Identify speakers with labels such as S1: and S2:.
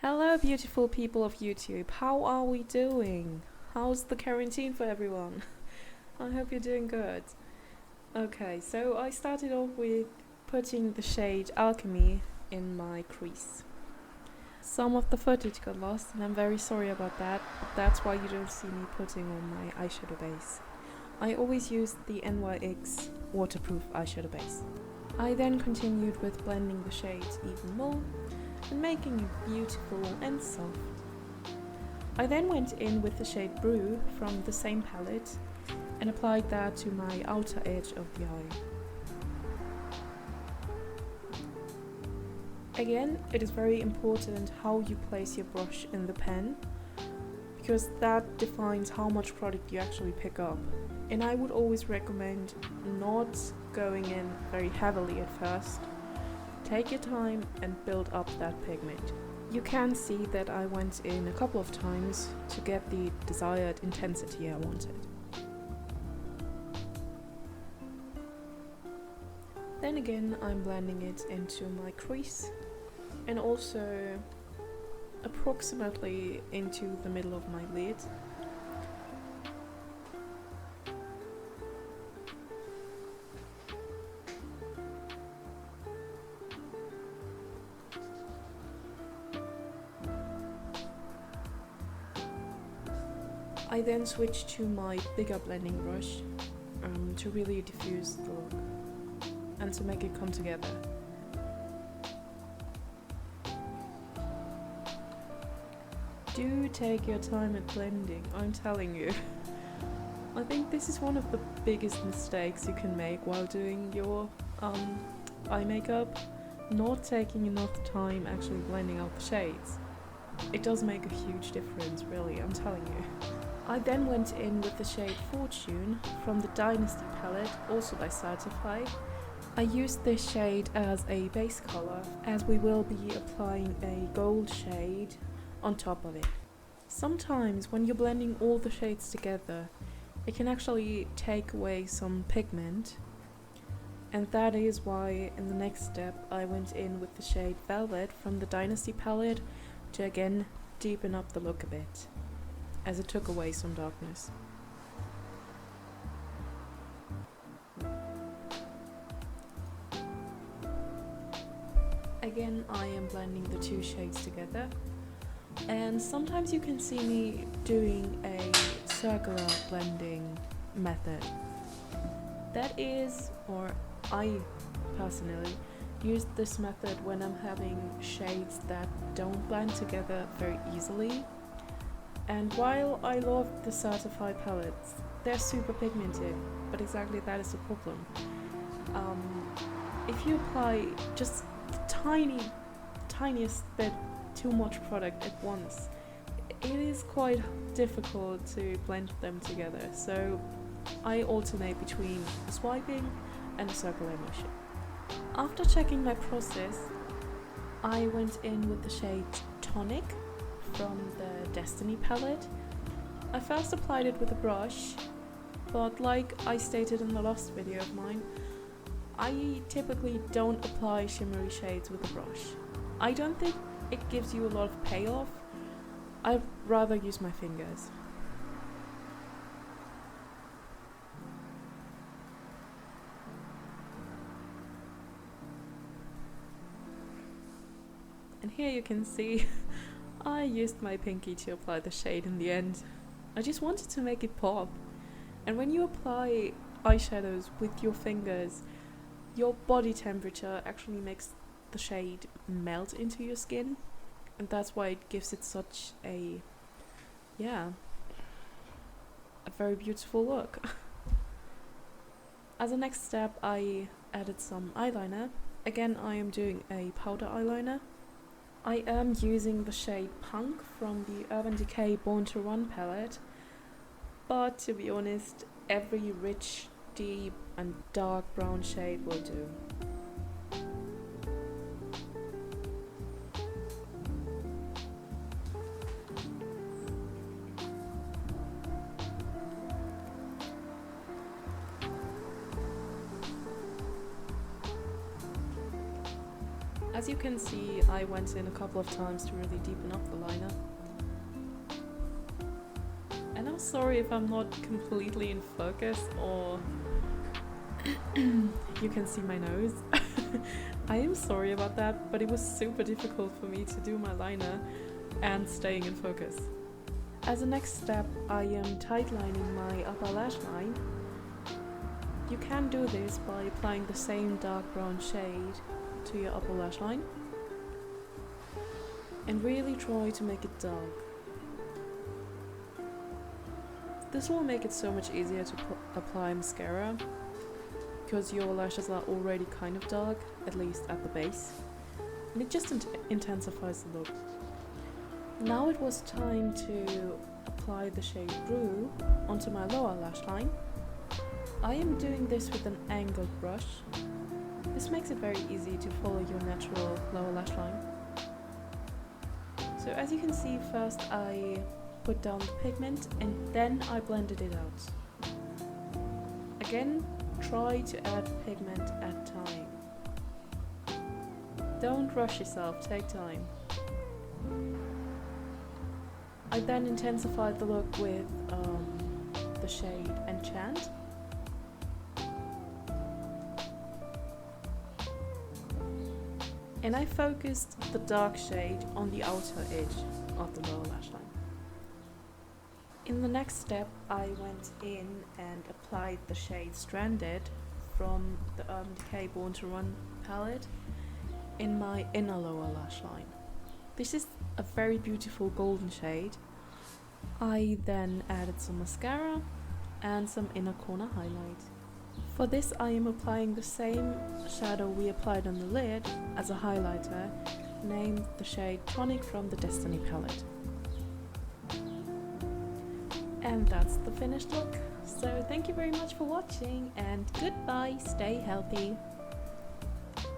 S1: Hello beautiful people of YouTube, how are we doing? How's the quarantine for everyone? I hope you're doing good. Okay, so I started off with putting the shade Alchemy in my crease. Some of the footage got lost and I'm very sorry about that, but that's why you don't see me putting on my eyeshadow base. I always use the NYX waterproof eyeshadow base. I then continued with blending the shades even more and making it beautiful and soft. I then went in with the shade Brew from the same palette and applied that to my outer edge of the eye. Again, it is very important how you place your brush in the pen, because that defines how much product you actually pick up. And I would always recommend not going in very heavily at first. Take your time and build up that pigment. You can see that I went in a couple of times to get the desired intensity I wanted. Then again, I'm blending it into my crease and also approximately into the middle of my lid. I then switched to my bigger blending brush to really diffuse the look and to make it come together. Do take your time at blending, I'm telling you. I think this is one of the biggest mistakes you can make while doing your eye makeup, not taking enough time actually blending out the shades. It does make a huge difference, really, I'm telling you. I then went in with the shade Fortune from the Dynasty palette, also by Certifeye. I used this shade as a base color, as we will be applying a gold shade on top of it. Sometimes when you're blending all the shades together, it can actually take away some pigment, and that is why in the next step I went in with the shade Velvet from the Dynasty palette to again deepen up the look a bit, as it took away some darkness. Again, I am blending the two shades together, and sometimes you can see me doing a circular blending method. That is, or I personally use this method when I'm having shades that don't blend together very easily. And while I love the Certifeye palettes, they're super pigmented, but exactly that is the problem. If you apply just the tiniest bit too much product at once, it is quite difficult to blend them together. So I alternate between swiping and circular motion. After checking my process, I went in with the shade Tonic from the Destiny palette. I first applied it with a brush, but like I stated in the last video of mine, I typically don't apply shimmery shades with a brush. I don't think it gives you a lot of payoff. I'd rather use my fingers. And here you can see I used my pinky to apply the shade in the end. I just wanted to make it pop. And when you apply eyeshadows with your fingers, your body temperature actually makes the shade melt into your skin. And that's why it gives it such a very beautiful look. As a next step, I added some eyeliner. Again, I am doing a powder eyeliner. I am using the shade Punk from the Urban Decay Born to Run palette, but to be honest, every rich, deep and dark brown shade will do. As you can see, I went in a couple of times to really deepen up the liner. And I'm sorry if I'm not completely in focus or you can see my nose. I am sorry about that, but it was super difficult for me to do my liner and staying in focus. As a next step, I am tight lining my upper lash line. You can do this by applying the same dark brown shade to your upper lash line and really try to make it dark. This will make it so much easier to apply mascara because your lashes are already kind of dark, at least at the base, and it just intensifies the look. Now it was time to apply the shade Brew onto my lower lash line. I am doing this with an angled brush. This makes it very easy to follow your natural lower lash line. So as you can see, first I put down the pigment and then I blended it out. Again, try to add pigment at time. Don't rush yourself, take time. I then intensified the look with the shade Enchant. And I focused the dark shade on the outer edge of the lower lash line. In the next step, I went in and applied the shade Stranded from the Decay Born to Run palette in my inner lower lash line. This is a very beautiful golden shade. I then added some mascara and some inner corner highlight. For this I am applying the same shadow we applied on the lid as a highlighter, named the shade Tonic from the Destiny palette. And that's the finished look. So thank you very much for watching and goodbye, stay healthy.